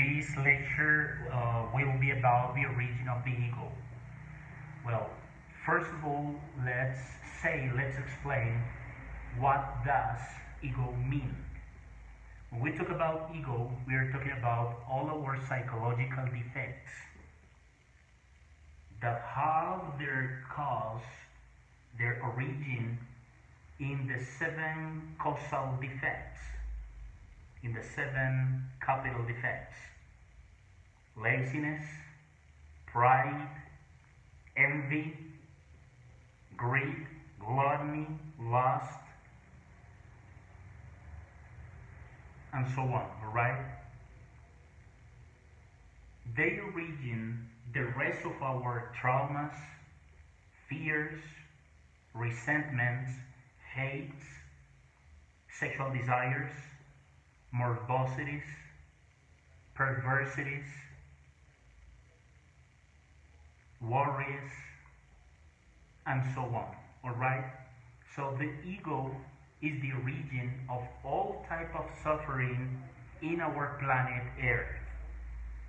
This lecture will be about the origin of the ego. Well, first of all, let's explain what does ego mean. When we talk about ego, we are talking about all our psychological defects that have their cause, their origin in the 7 causal defects, in the 7 capital defects: laziness, pride, envy, greed, gluttony, lust, and so on, alright? They origin the rest of our traumas, fears, resentments, hates, sexual desires, morbosities, perversities, worries, and so on, alright? So the ego is the origin of all type of suffering in our planet Earth.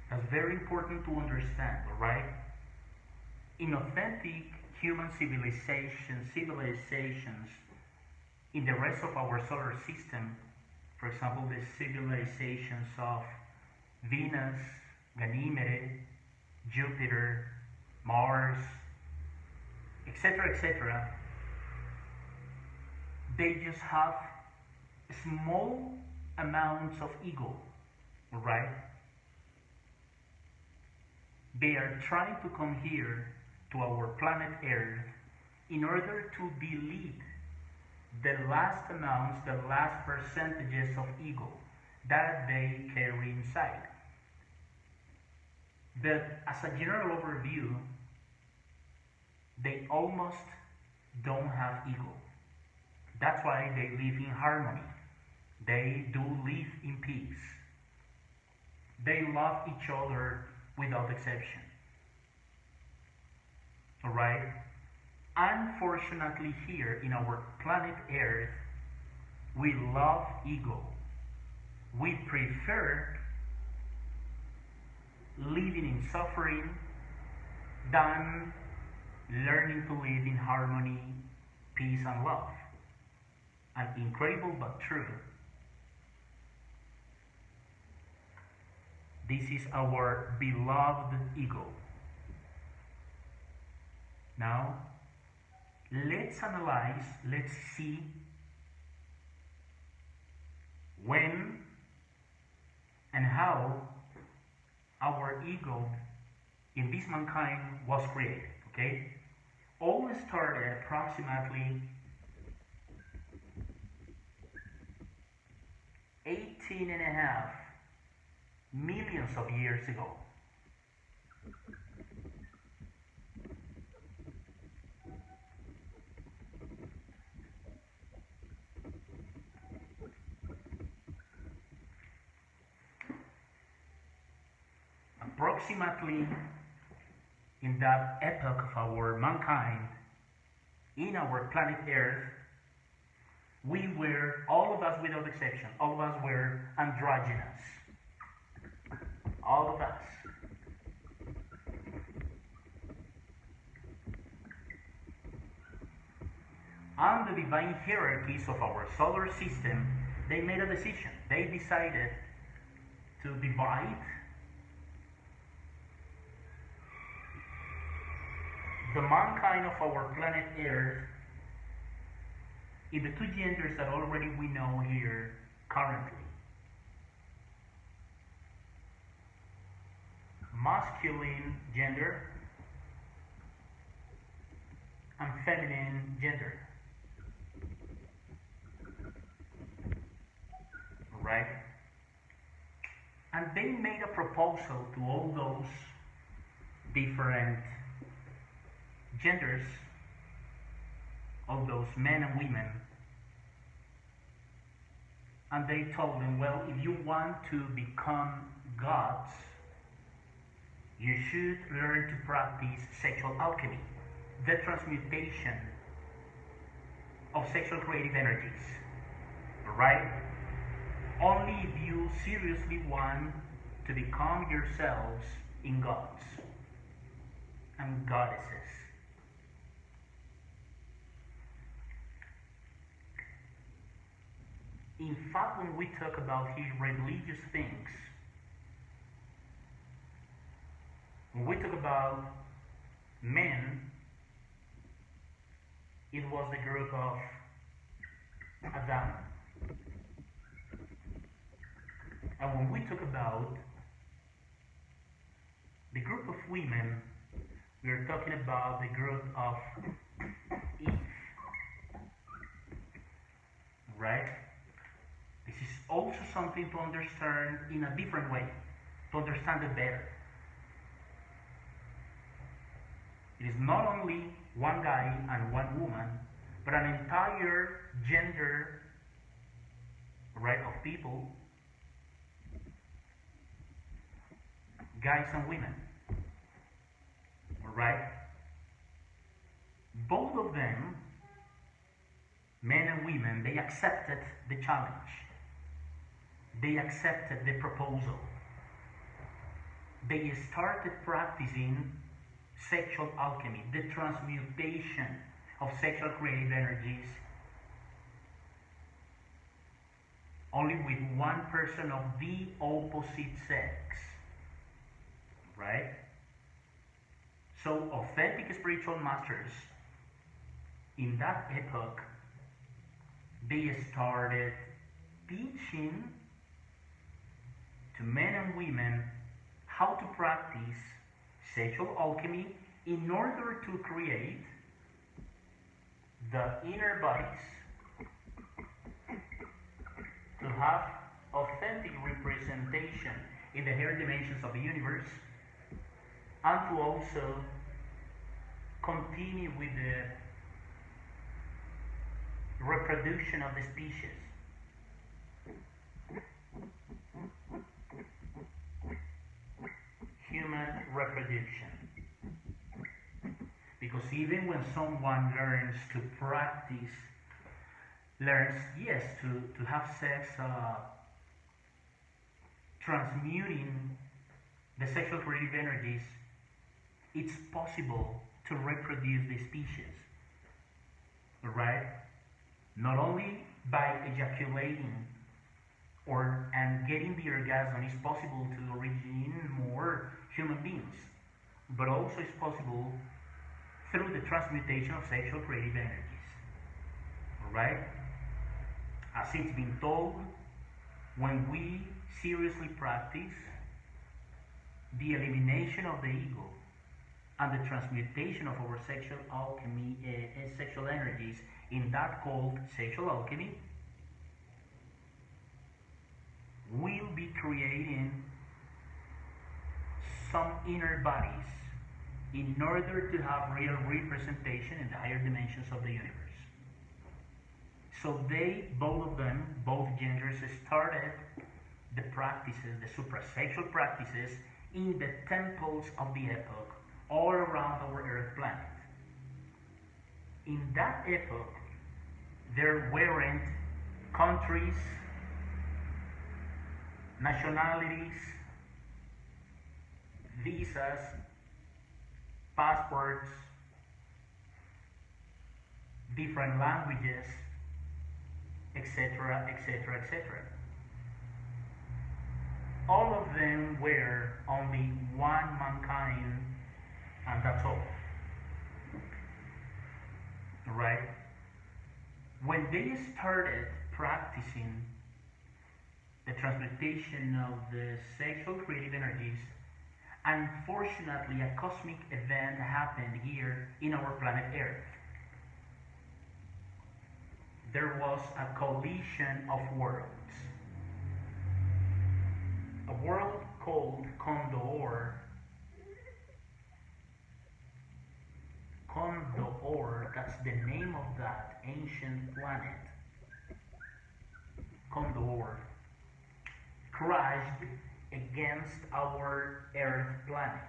That's very important to understand, alright? In authentic human civilizations in the rest of our solar system, for example, the civilizations of Venus, Ganymede, Jupiter, Mars, etc., they just have small amounts of ego, alright? They are trying to come here to our planet Earth in order to delete the last amounts, the last percentages of ego that they carry inside. But as a general overview, they almost don't have ego. That's why they live in harmony. They do live in peace. They love each other without exception. Alright? Unfortunately, here in our planet Earth, we love ego. We prefer living in suffering than learning to live in harmony, peace, and love. And incredible but true, this is our beloved ego. Now, let's analyze, let's see when and how our ego in this mankind was created, okay? All started approximately 18.5 millions of years ago. Approximately in that epoch of our mankind, in our planet Earth, we were, all of us without exception, all of us were androgynous. All of us. On the divine hierarchies of our solar system, they made a decision. They decided to divide the mankind of our planet Earth in the 2 genders that already we know here currently. Masculine gender and feminine gender. Right? And they made a proposal to all those different genders, all those men and women, and they told them, well, if you want to become gods, you should learn to practice sexual alchemy, the transmutation of sexual creative energies. Alright? Only if you seriously want to become yourselves in gods and goddesses. In fact, when we talk about his religious things, when we talk about men, it was the group of Adam. And when we talk about the group of women, we are talking about the group of Eve. Right? This is also something to understand in a different way, to understand it better. It is not only one guy and one woman, but an entire gender, right, of people, guys and women, right? Both of them, men and women, they accepted the challenge. They accepted the proposal. They started practicing sexual alchemy, the transmutation of sexual creative energies, only with one person of the opposite sex, right? So authentic spiritual masters in that epoch, they started teaching to men and women how to practice sexual alchemy in order to create the inner bodies, to have authentic representation in the higher dimensions of the universe, and to also continue with the reproduction of the species. Human reproduction. Because even when someone learns to practice, yes, to have sex, transmuting the sexual creative energies, it's possible to reproduce the species, right? Not only by ejaculating and getting the orgasm is possible to origin more human beings, but also it's possible through the transmutation of sexual creative energies. Alright? As it's been told, when we seriously practice the elimination of the ego and the transmutation of our sexual alchemy, sexual energies in that called sexual alchemy, we'll be creating some inner bodies in order to have real representation in the higher dimensions of the universe. So both of them, both genders, started the practices, the suprasexual practices, in the temples of the epoch, all around our Earth planet. In that epoch, there weren't countries, nationalities, visas, passports, different languages, etc., etc., etc. All of them were only one mankind, and that's all. Right? When they started practicing the transmutation of the sexual creative energies, unfortunately a cosmic event happened here in our planet Earth. There was a collision of worlds. A world called Condor. Condor, that's the name of that ancient planet. Condor crashed against our Earth planet.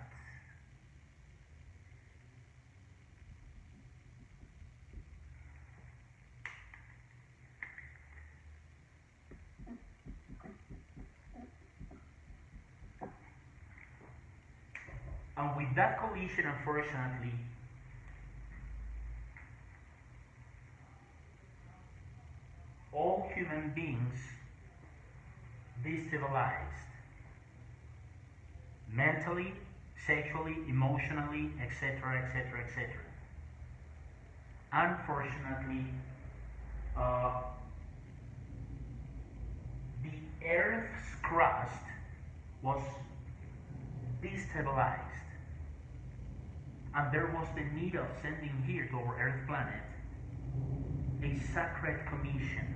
And with that collision, unfortunately, all human beings destabilized mentally, sexually, emotionally, etc., etc., etc. Unfortunately, the Earth's crust was destabilized, and there was the need of sending here to our Earth planet a sacred commission.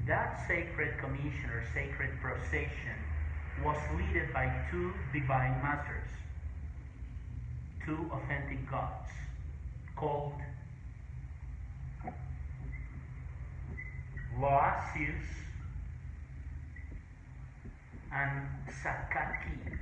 That sacred commission or sacred procession was led by two divine masters, two authentic gods, called Loasius and Sakaki.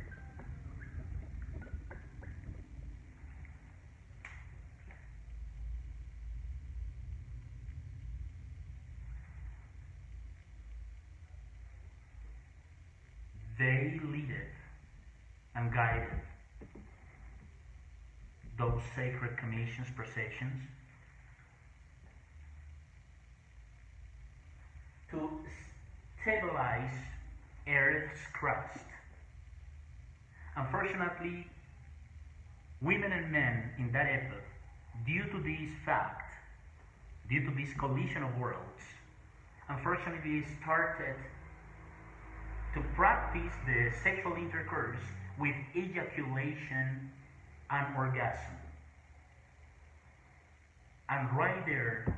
They leaded and guided those sacred commissions, processions, to stabilize Earth's crust. Unfortunately, women and men in that epoch, due to this fact, due to this collision of worlds, unfortunately they started to practice the sexual intercourse with ejaculation and orgasm. And right there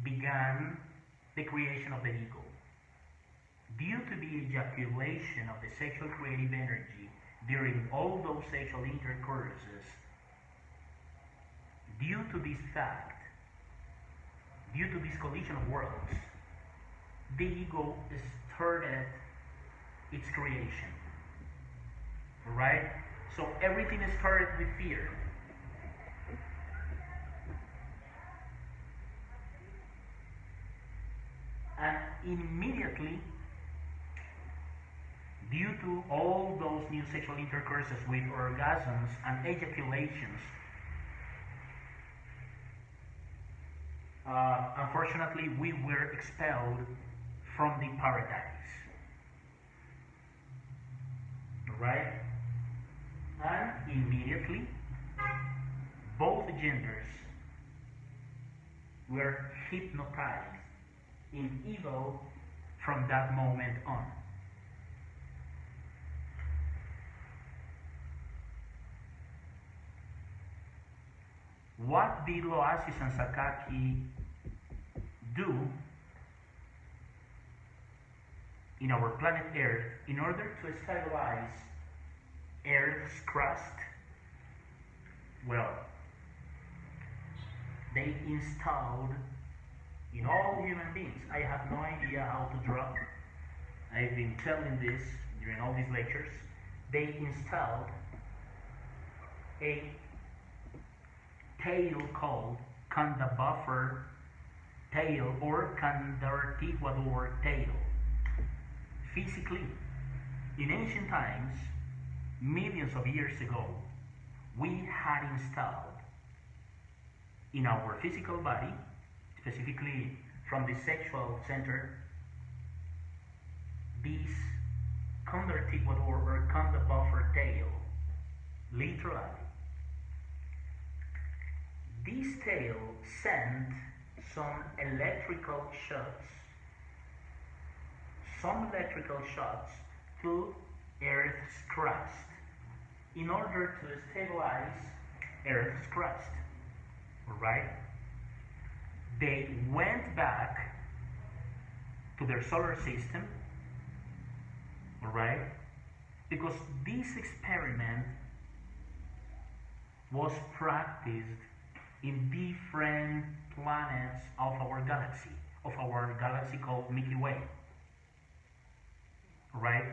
began the creation of the ego. Due to the ejaculation of the sexual creative energy during all those sexual intercourses, due to this fact, due to this collision of worlds, the ego started its creation. Right? So everything started with fear. And immediately, due to all those new sexual intercourses with orgasms and ejaculations, unfortunately we were expelled from the paradise. Right? And immediately, both genders were hypnotized in evil from that moment on. What did Loasius and Sakaki do in our planet Earth in order to stabilize Earth's crust? Well, they installed in all human beings, I have no idea how to draw, I've been telling this during all these lectures, they installed a tail called Kanda buffer tail or Kandartiguador tail. Physically, in ancient times, millions of years ago, we had installed in our physical body, specifically from the sexual center, this Kandartiguador or Kanda buffer tail, literally. This tail sent some electrical shocks to Earth's crust in order to stabilize Earth's crust. Alright? They went back to their solar system, alright? Because this experiment was practiced in different planets of our galaxy called Milky Way. Right?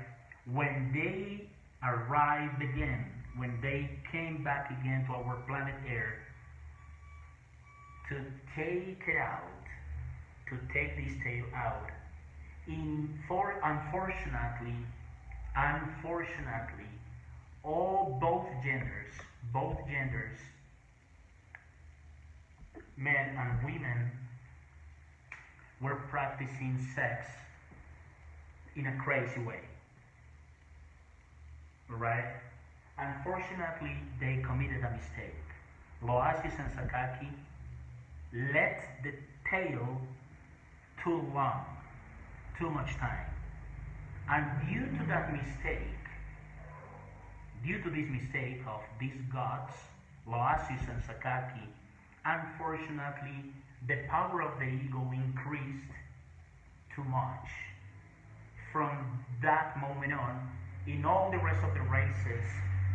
When they arrived again, when they came back again to our planet Earth to take it out, to take this tail out, Unfortunately, both genders, men and women, were practicing sex in a crazy way, right? Unfortunately, they committed a mistake. Loasius and Sakaki let the tale too long, too much time. And due to this mistake of these gods, Loasius and Sakaki, unfortunately, the power of the ego increased too much. From that moment on, in all the rest of the races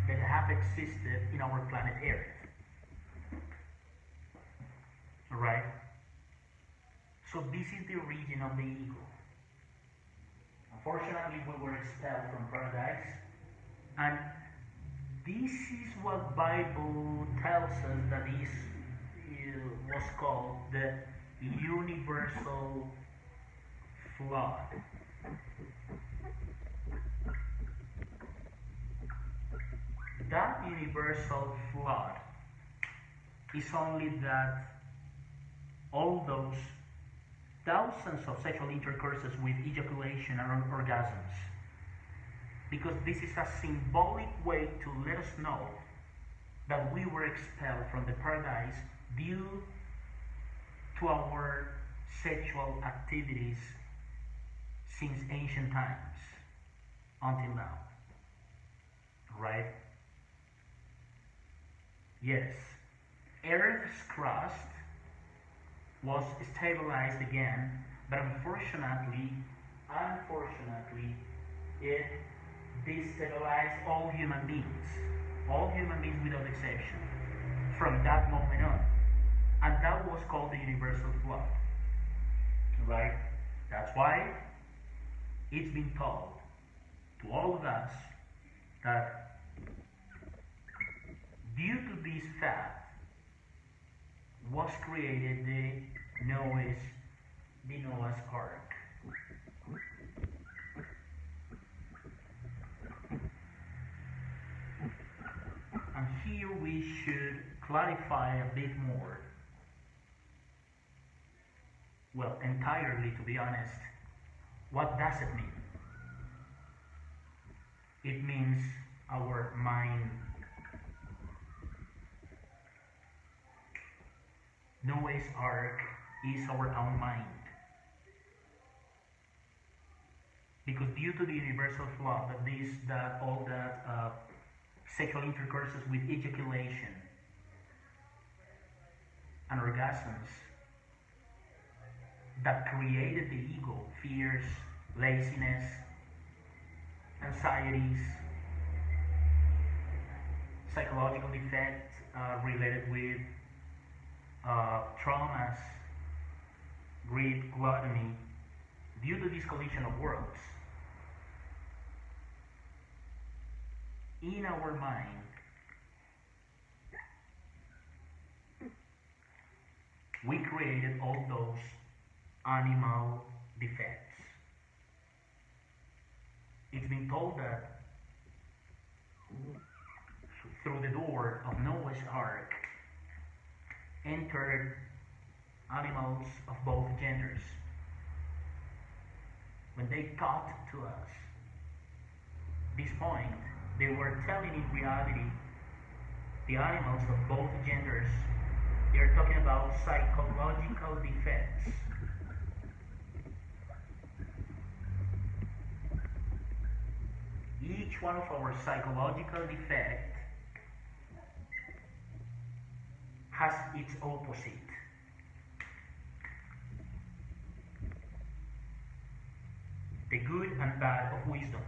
that have existed in our planet Earth. Alright? So this is the origin of the ego. Unfortunately, we were expelled from paradise, and this is what Bible tells us that is was called the universal flood. That universal flood is only that all those thousands of sexual intercourses with ejaculation and orgasms, because this is a symbolic way to let us know that we were expelled from the paradise due to our sexual activities since ancient times until now. Right? Yes. Earth's crust was stabilized again, but unfortunately, it destabilized all human beings without exception, from that moment on. And that was called the universal flood. Right? That's why it's been told to all of us that due to this fact was created the Noah's Ark. And here we should clarify a bit more. Well, entirely, to be honest, what does it mean? It means our mind. Noah's Ark is our own mind. Because due to the universal flood, all that sexual intercourses with ejaculation and orgasms that created the ego, fears, laziness, anxieties, psychological defects related with traumas, greed, gluttony, due to this collision of worlds, in our mind, we created all those animal defects. It's been told that through the door of Noah's Ark entered animals of both genders. When they talked to us, this point, they were telling in reality the animals of both genders. They are talking about psychological defects. Each one of our psychological defects has its opposite. The good and bad of wisdom.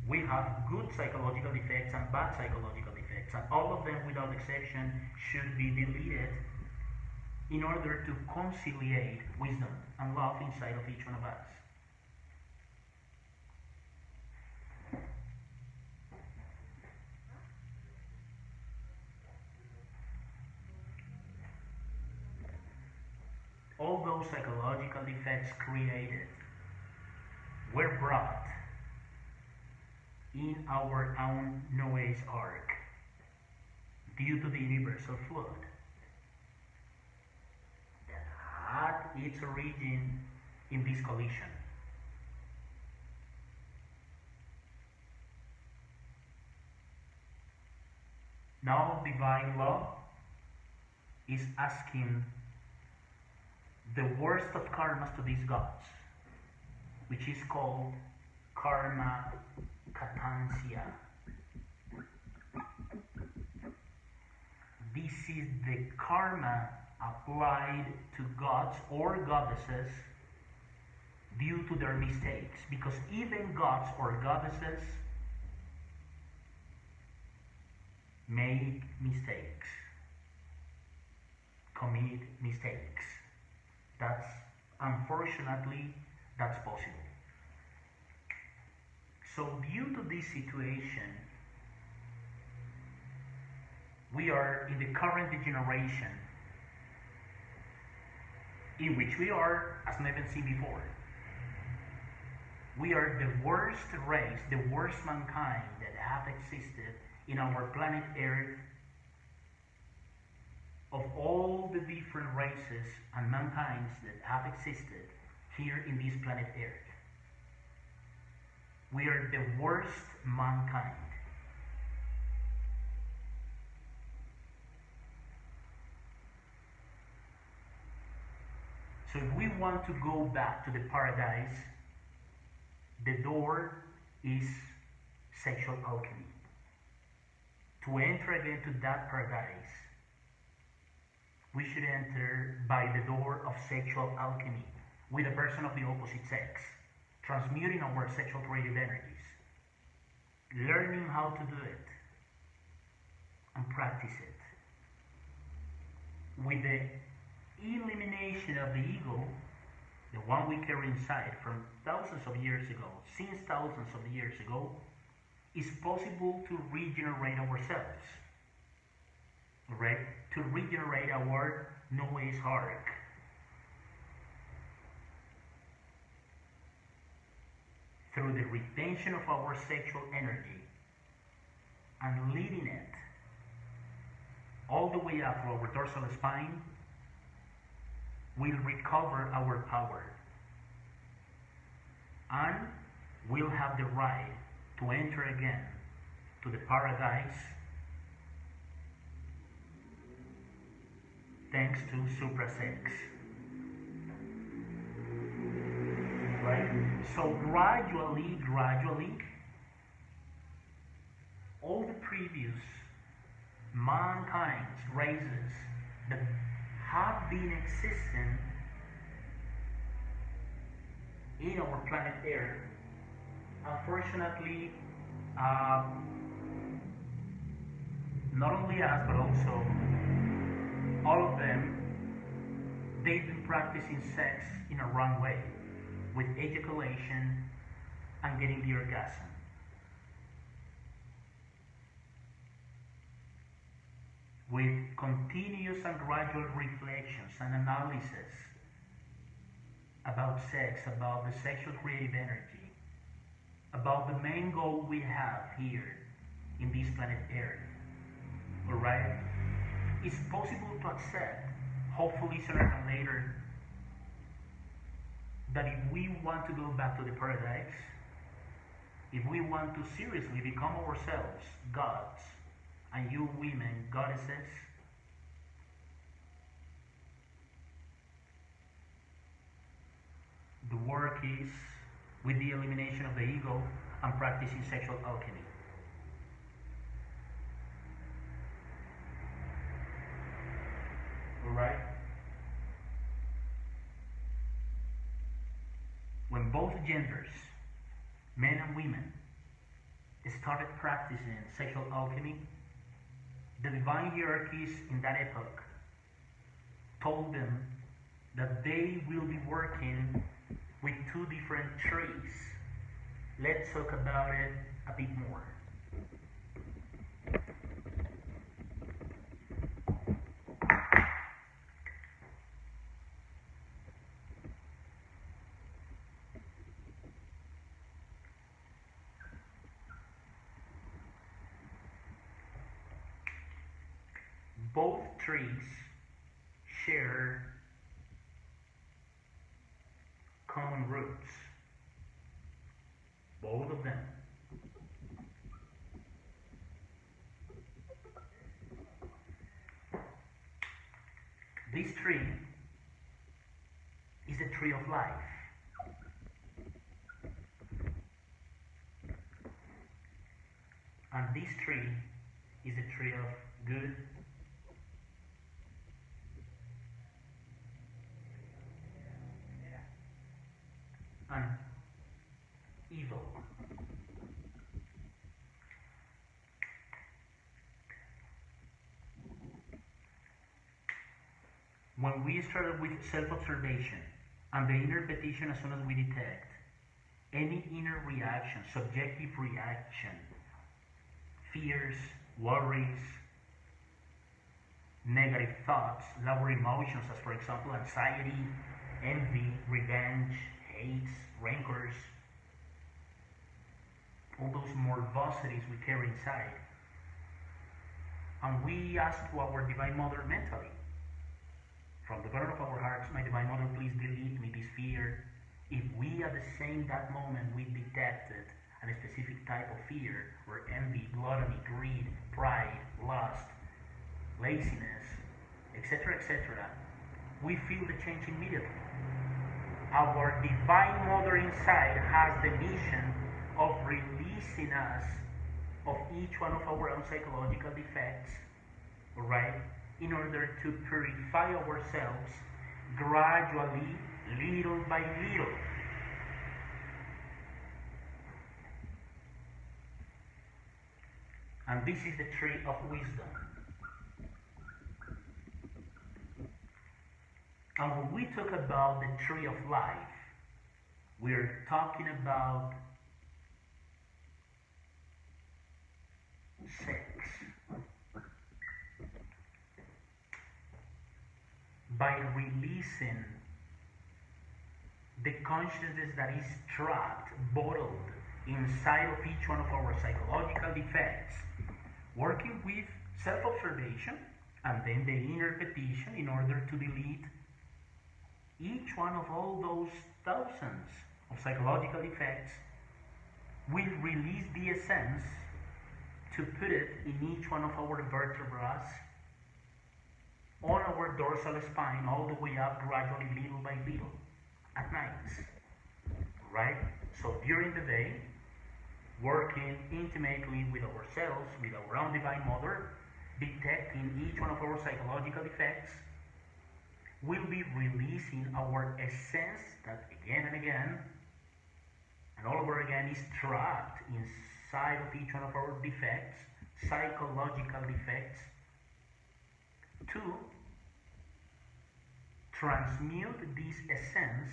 We have good psychological defects and bad psychological defects, and all of them without exception should be deleted in order to conciliate wisdom and love inside of each one of us. All those those psychological effects created were brought in our own Noah's Ark due to the universal flood that had its origin in this collision. Now divine law is asking the worst of karmas to these gods, which is called karma katansya. This is the karma applied to gods or goddesses due to their mistakes, because even gods or goddesses make mistakes, commit mistakes. That's unfortunately that's possible. So due to this situation, we are in the current degeneration in which we are, as never seen before. We are the worst race, the worst mankind that have existed in our planet Earth of all the different races and mankinds that have existed here in this planet Earth. We are the worst mankind. So if we want to go back to the paradise, the door is sexual alchemy. To enter again to that paradise, we should enter by the door of sexual alchemy with a person of the opposite sex, transmuting our sexual creative energies, learning how to do it, and practice it. With the elimination of the ego, the one we carry inside from thousands of years ago, since thousands of years ago, is possible to regenerate ourselves, right? To regenerate our Noah's Ark. Through the retention of our sexual energy and leading it all the way up to our dorsal spine, we'll recover our power and we'll have the right to enter again to the paradise thanks to suprasex. Right? So gradually, all the previous mankind's races that have been existing in our planet Earth, unfortunately, not only us but also all of them, they've been practicing sex in a wrong way, with ejaculation and getting the orgasm. With continuous and gradual reflections and analysis about sex, about the sexual creative energy, about the main goal we have here in this planet Earth. Alright? It's possible to accept, hopefully sooner than later, that if we want to go back to the paradise, if we want to seriously become ourselves gods, and you women goddesses, the work is with the elimination of the ego and practicing sexual alchemy. Alright? When both genders, men and women, started practicing sexual alchemy, the divine hierarchies in that epoch told them that they will be working with two different trees. Let's talk about it a bit more. both trees share common roots. Both of them. This tree is a tree of life. And this tree is a tree of good and evil. When we started with self-observation and the inner petition, as soon as we detect any inner reaction, subjective reaction, fears, worries, negative thoughts, lower emotions, as for example anxiety, envy, revenge, hates, rancors, all those morbosities we carry inside. And we ask to our Divine Mother mentally, from the bottom of our hearts, my Divine Mother, please delete me this fear. If we at the same that moment we detected a specific type of fear or envy, gluttony, greed, pride, lust, laziness, etc., we feel the change immediately. Our Divine Mother inside has the mission of releasing us of each one of our own psychological defects, alright, in order to purify ourselves gradually, little by little. And this is the tree of wisdom. And when we talk about the tree of life, we're talking about sex. By releasing the consciousness that is trapped, bottled inside of each one of our psychological defects, working with self-observation and then the inner petition in order to delete each one of all those thousands of psychological defects, will release the essence to put it in each one of our vertebrae, on our dorsal spine, all the way up gradually, little by little, at night, right? So during the day, working intimately with ourselves, with our own Divine Mother, detecting each one of our psychological defects, we'll be releasing our essence that again and again, and all over again, is trapped inside of each one of our defects, psychological defects, to transmute this essence,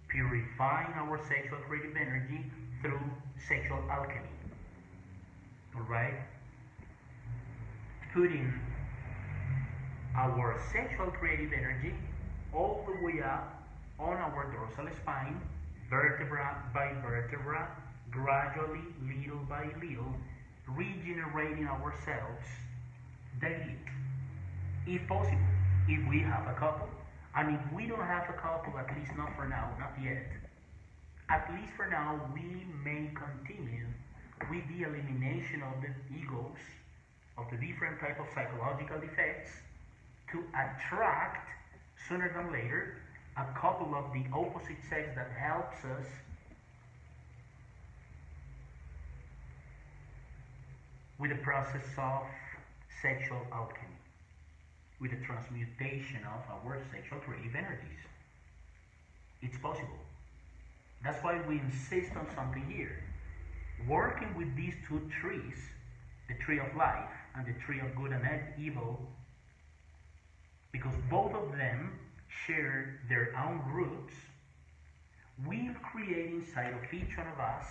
purifying our sexual creative energy through sexual alchemy. Alright? Putting our sexual creative energy all the way up on our dorsal spine, vertebra by vertebra, gradually, little by little, regenerating ourselves daily, if possible, if we have a couple. And if we don't have a couple, at least not for now, not yet, at least for now, we may continue with the elimination of the egos, of the different type of psychological defects, to attract, sooner than later, a couple of the opposite sex that helps us with the process of sexual alchemy, with the transmutation of our sexual creative energies. It's possible. That's why we insist on something here. Working with these two trees, the tree of life and the tree of good and evil, because both of them share their own roots, will create inside of each one of us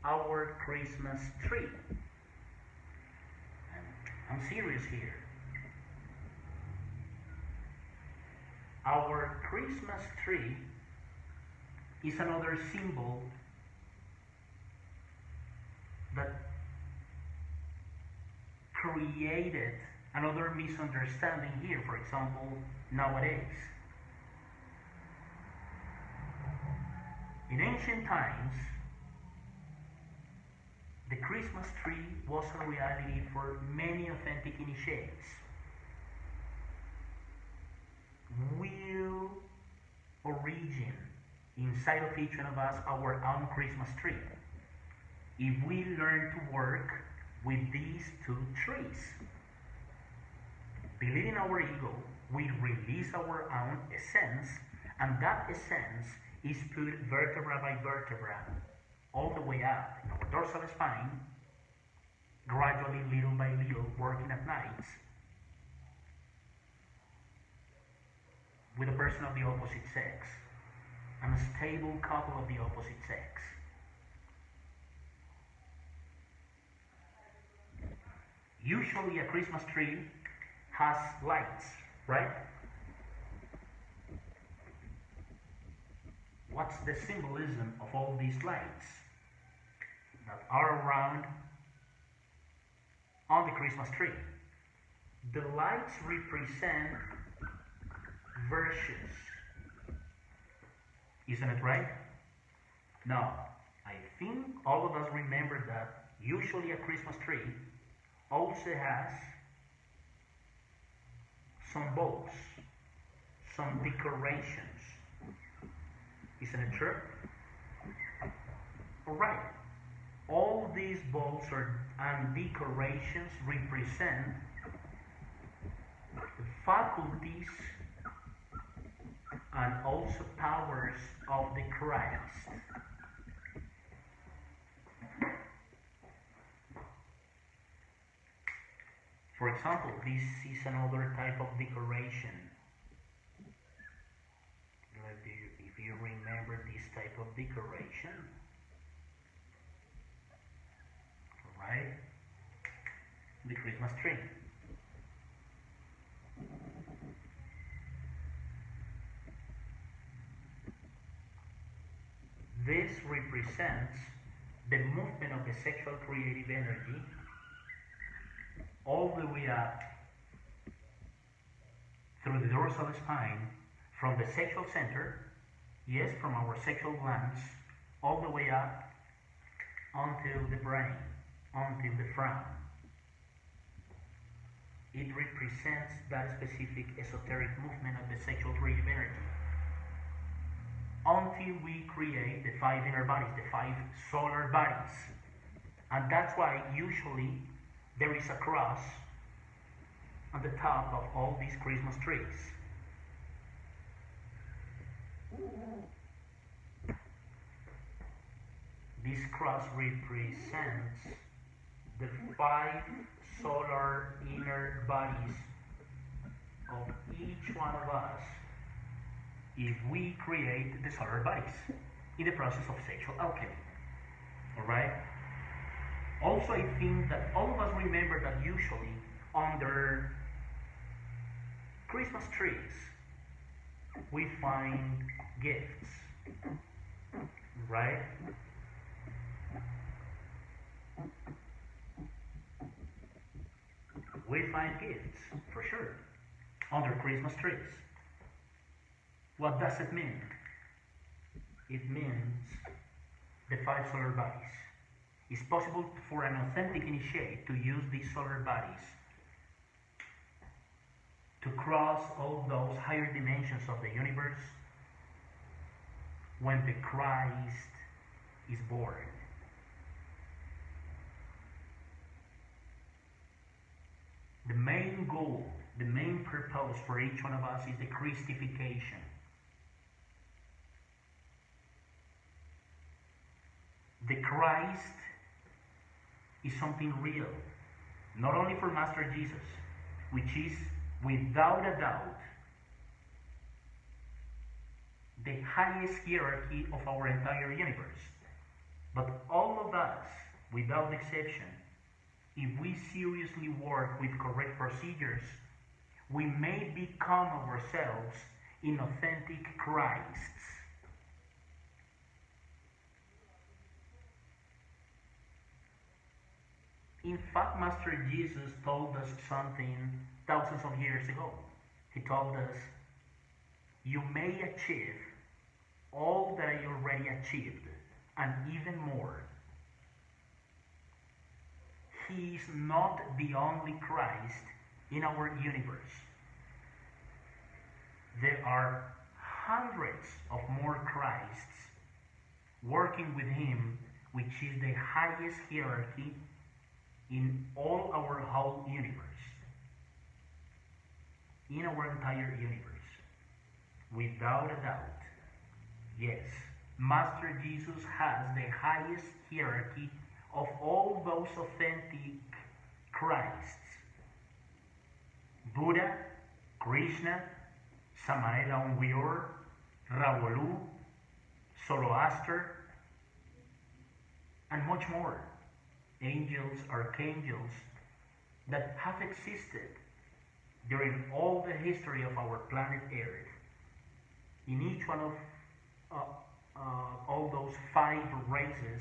our Christmas tree. And I'm serious here. Our Christmas tree is another symbol that created Another misunderstanding here, for example, nowadays. In ancient times, the Christmas tree was a reality for many authentic initiates. Will origin inside of each one of us our own Christmas tree if we learn to work with these two trees. Believing our ego, we release our own essence, and that essence is put vertebra by vertebra all the way up in our dorsal spine, gradually, little by little, working at nights with a person of the opposite sex and a stable couple of the opposite sex. Usually a Christmas tree has lights, right? What's the symbolism of all these lights that are around on the Christmas tree? The lights represent virtues. Isn't it right? Now, I think all of us remember that usually a Christmas tree also has some bulbs, some decorations. Isn't it true? Alright. All these bulbs and decorations represent the faculties and also powers of the Christ. For example, this is another type of decoration. If you remember this type of decoration, right? The Christmas tree. This represents the movement of the sexual creative energy all the way up through the dorsal spine from the sexual center, yes, from our sexual glands, all the way up onto the brain, onto the frown. It represents that specific esoteric movement of the sexual creative energy until we create the 5 inner bodies, the 5 solar bodies. And that's why usually there is a cross on the top of all these Christmas trees. This cross represents the 5 solar inner bodies of each one of us if we create the solar bodies in the process of sexual alchemy. Alright? Also, I think that all of us remember that usually under Christmas trees we find gifts, right? We find gifts, for sure, under Christmas trees. What does it mean? It means the 5 solar bodies. It's possible for an authentic initiate to use these solar bodies to cross all those higher dimensions of the universe when the Christ is born. The main goal, the main purpose for each one of us is the Christification. The Christ is something real, not only for Master Jesus, which is without a doubt the highest hierarchy of our entire universe, but all of us, without exception, if we seriously work with correct procedures, we may become ourselves in authentic Christs. In fact, Master Jesus told us something thousands of years ago. He told us, you may achieve all that I already achieved, and even more. He is not the only Christ in our universe. There are hundreds of more Christs working with him, which is the highest hierarchy in all our whole universe, in our entire universe. Without a doubt, yes, Master Jesus has the highest hierarchy of all those authentic Christs. Buddha, Krishna, Samael Aung Ravolu, Zoroaster, and much more. Angels, archangels that have existed during all the history of our planet Earth. In each one of all those 5 races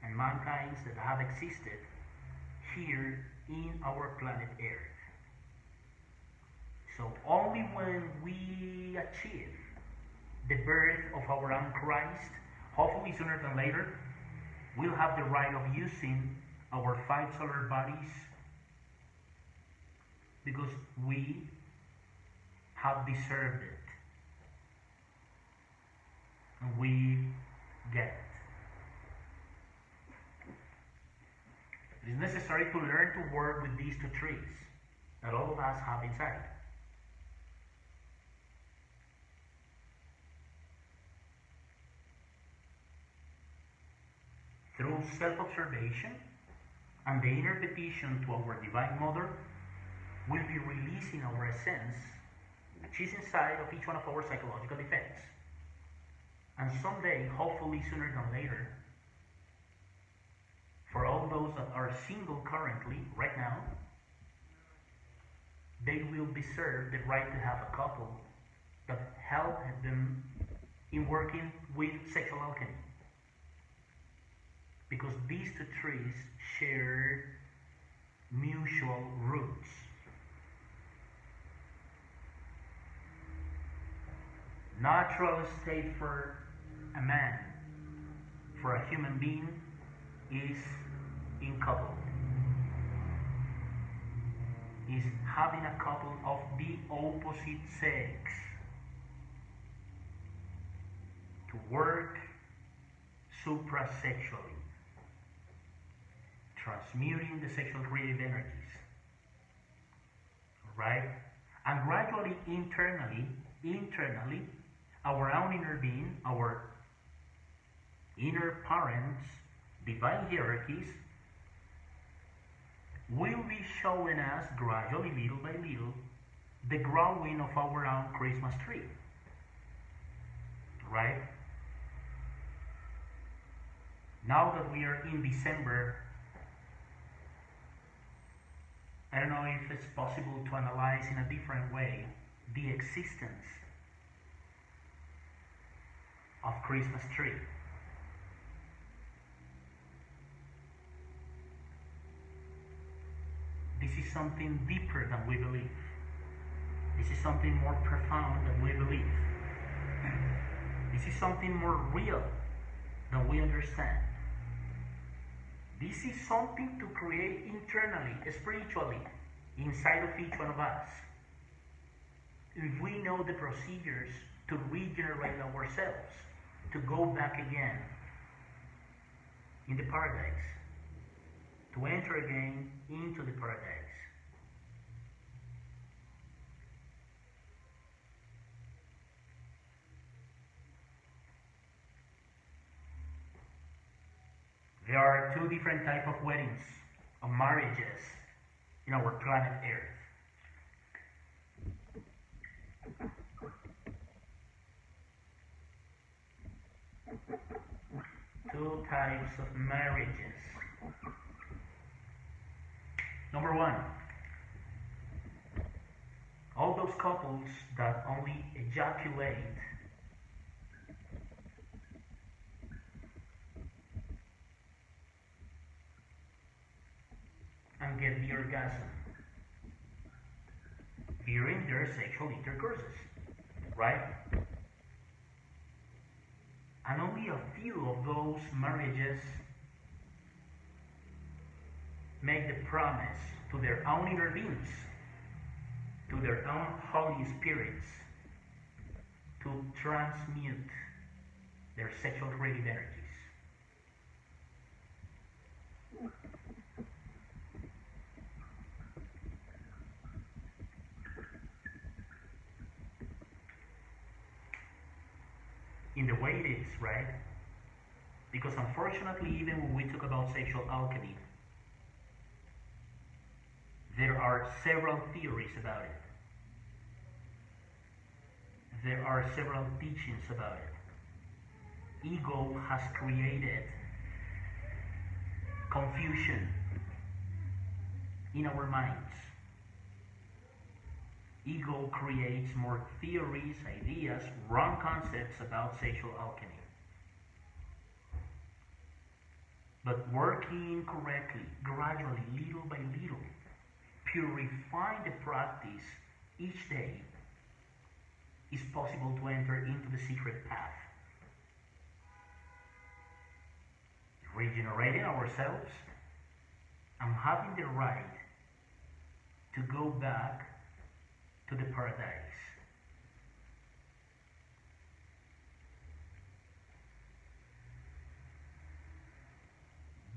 and mankind's that have existed here in our planet Earth. So only when we achieve the birth of our own Christ, hopefully sooner than later, we'll have the right of using our 5 solar bodies, because we have deserved it. And we get it. It is necessary to learn to work with these 2 trees that all of us have inside. Through self-observation and the inner petition to our Divine Mother, we'll be releasing our essence, which is inside of each one of our psychological defects. And someday, hopefully sooner than later, for all those that are single currently, right now, they will deserve the right to have a couple that help them in working with sexual alchemy. Because these 2 trees share mutual roots. Natural state for a man, for a human being, is in couple. Is having a couple of the opposite sex to work suprasexually, transmuting the sexual creative energies. Right? And gradually, internally, our own inner being, our inner parents, divine hierarchies, will be showing us gradually, little by little, the growing of our own Christmas tree. Right? Now that we are in December, I don't know if it's possible to analyze in a different way the existence of Christmas tree. This is something deeper than we believe. This is something more profound than we believe. This is something more real than we understand. This is something to create internally, spiritually, inside of each one of us. If we know the procedures to regenerate ourselves, to go back again in the paradise, to enter again into the paradise. There are 2 different types of weddings, of marriages in our planet Earth. 2 types of marriages. Number 1, all those couples that only ejaculate get the orgasm during their sexual intercourses, right? And only a few of those marriages make the promise to their own inner beings, to their own holy spirits, to transmute their sexual creative energies. In the way it is, right? Because unfortunately, even when we talk about sexual alchemy, there are several theories about it. There are several teachings about it. Ego has created confusion in our minds. Ego creates more theories, ideas, wrong concepts about sexual alchemy. But working correctly, gradually, little by little, purifying the practice each day, is possible to enter into the secret path. Regenerating ourselves and having the right to go back to the paradise.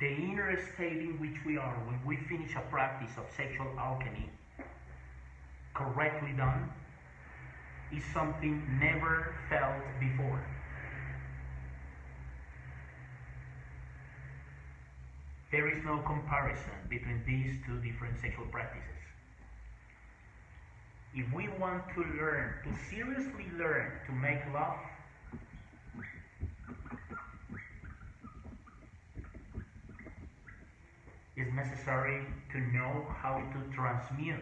The inner state in which we are when we finish a practice of sexual alchemy, correctly done, is something never felt before. There is no comparison between these two different sexual practices. If we want to learn, to seriously learn to make love, it's necessary to know how to transmute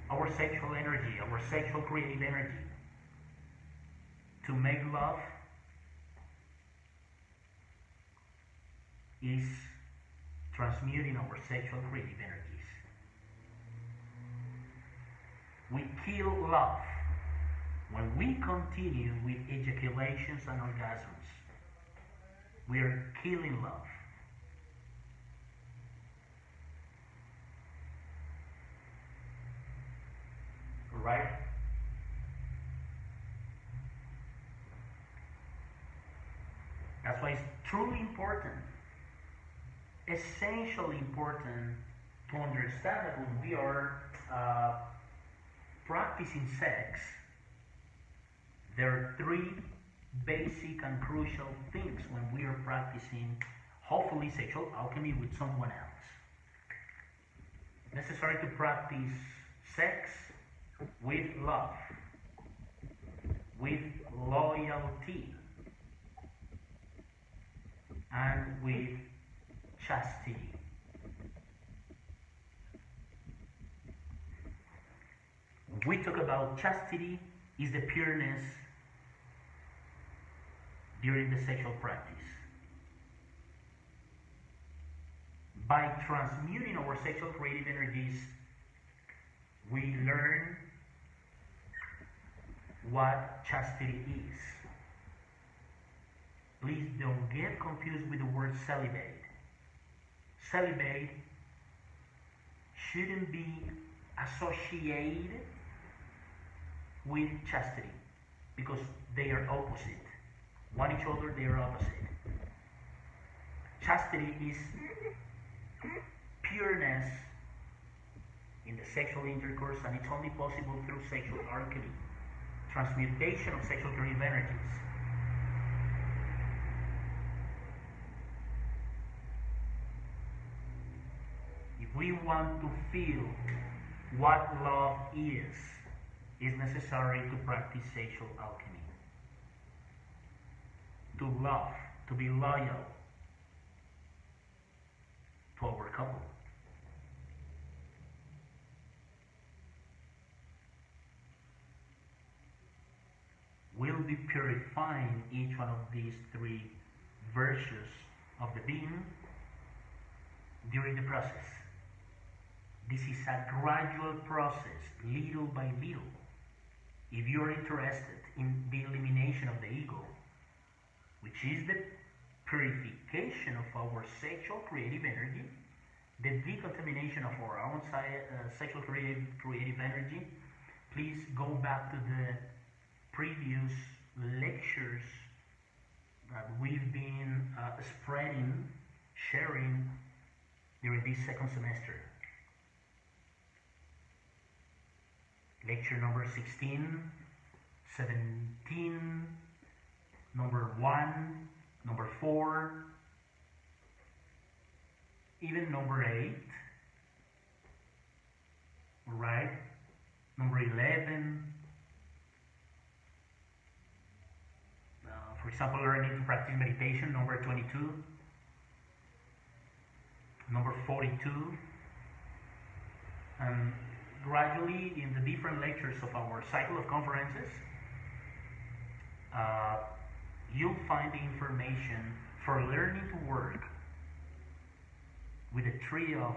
our sexual energy, our sexual creative energy. To make love is transmuting our sexual creative energies. We kill love when we continue with ejaculations and orgasms. We are killing love. Right? That's why it's truly important, essentially important, to understand that when we are practicing sex, there are three basic and crucial things when we are practicing, hopefully, sexual alchemy with someone else. Necessary to practice sex with love, with loyalty, and with chastity. When we talk about chastity, is the pureness during the sexual practice. By transmuting our sexual creative energies, we learn what chastity is. Please don't get confused with the word celibate. Celibate shouldn't be associated with chastity because they are opposite. One each other, they are opposite. Chastity is pureness in the sexual intercourse, and it's only possible through sexual alchemy, transmutation of sexual creative energies. If we want to feel what love is necessary to practice sexual alchemy. To love, to be loyal to our couple. We'll be purifying each one of these three virtues of the being during the process. This is a gradual process, little by little. If you're interested in the elimination of the ego, which is the purification of our sexual creative energy, the decontamination of our own sexual creative energy, please go back to the previous lectures that we've been sharing during this second semester. Lecture number 16, 17, number 1, number 4, even number 8, right? Number 11. For example, learning to practice meditation, number 22, number 42, and gradually in the different lectures of our cycle of conferences, you'll find the information for learning to work with the tree of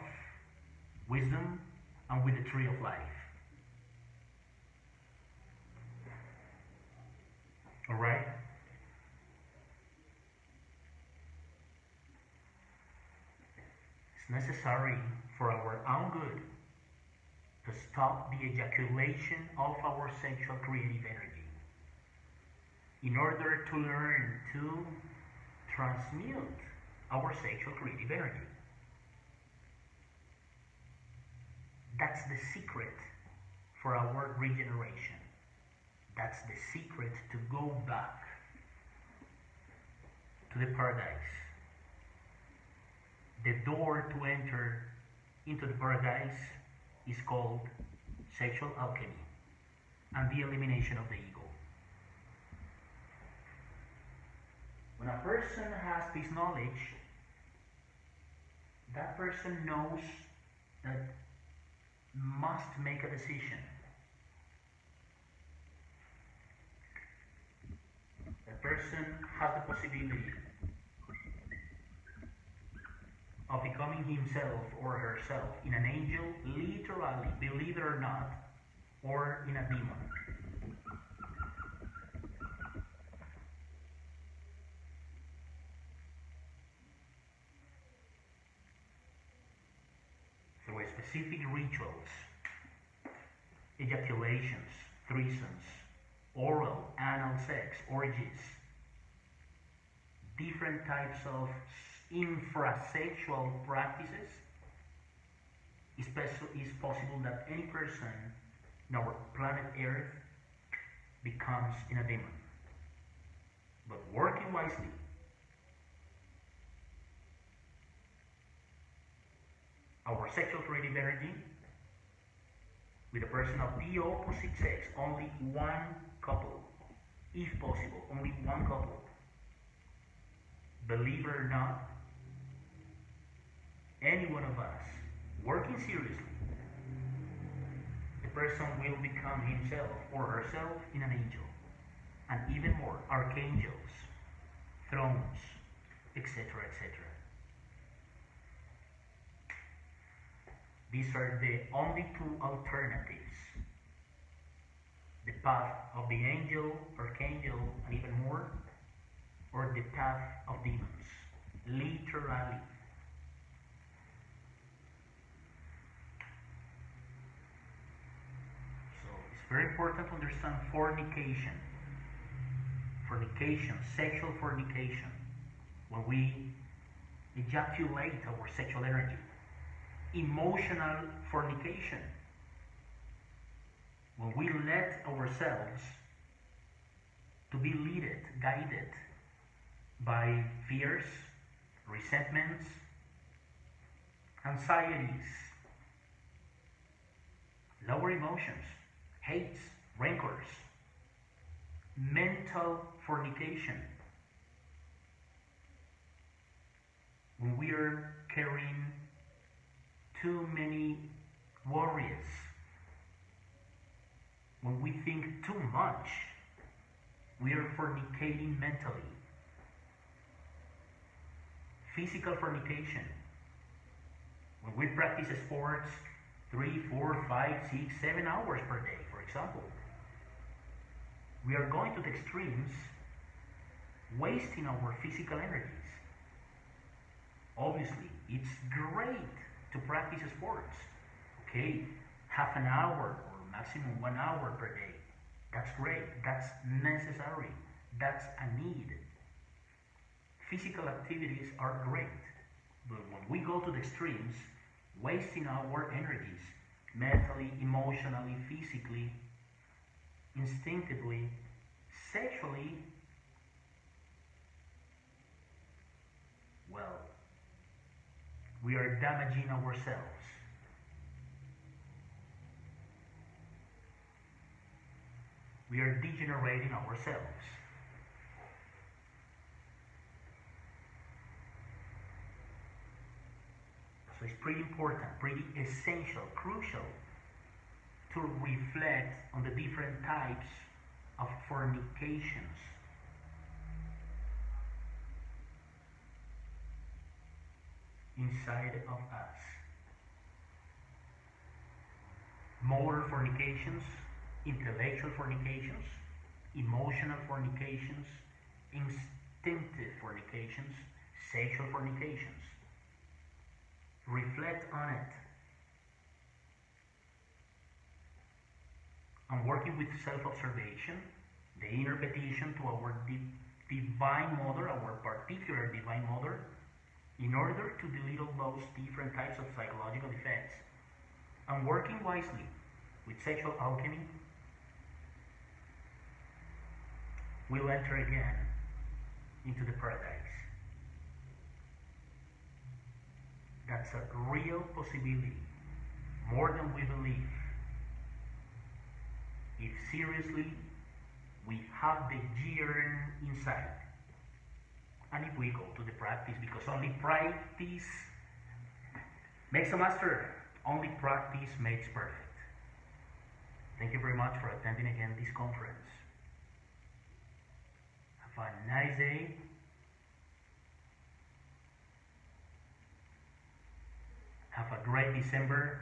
wisdom and with the tree of life. All right? It's necessary for our own good to stop the ejaculation of our sexual creative energy in order to learn to transmute our sexual creative energy. That's the secret for our regeneration. That's the secret to go back to the paradise. The door to enter into the paradise is called sexual alchemy and the elimination of the ego. When a person has this knowledge, that person knows that must make a decision. The person has the possibility of becoming himself or herself in an angel, literally, believe it or not, or in a demon. Through specific rituals, ejaculations, threesomes, oral, anal sex, orgies, different types of infrasexual practices, it's possible that any person in our planet Earth becomes in a demon. But working wisely, our sexual creative energy with a person of the opposite sex, only one couple, if possible, only one couple. Believe it or not, any one of us working seriously, the person will become himself or herself in an angel, and even more, archangels, thrones, etc., etc. These are the only two alternatives: the path of the angel, archangel, and even more, or the path of demons, literally. So it's very important to understand fornication. Fornication, sexual fornication, when we ejaculate our sexual energy. Emotional fornication, when we let ourselves to be led, guided by fears, resentments, anxieties, lower emotions, hates, rancors, mental fornication, when we are carrying too many worries, when we think too much, we are fornicating mentally. Physical fornication, when we practice sports 3, 4, 5, 6, 7 hours per day, for example. We are going to the extremes, wasting our physical energies. Obviously, it's great to practice sports. Okay, half an hour or maximum 1 hour per day. That's great. That's necessary. That's a need. Physical activities are great. But when we go to the extremes, wasting our energies, mentally, emotionally, physically, instinctively, sexually, well, we are damaging ourselves. We are degenerating ourselves. So it's pretty important, pretty essential, crucial to reflect on the different types of fornications. Inside of us. Moral fornications, intellectual fornications, emotional fornications, instinctive fornications, sexual fornications. Reflect on it. I'm working with self-observation, the inner petition to our divine mother, our particular divine mother, in order to belittle those different types of psychological effects. I'm working wisely with sexual alchemy. We'll enter again into the paradise. That's a real possibility, more than we believe. If seriously we have the yearn inside, and if we go to the practice, because only practice makes a master, only practice makes perfect. Thank you very much for attending again this conference. Have a nice day. Have a great December.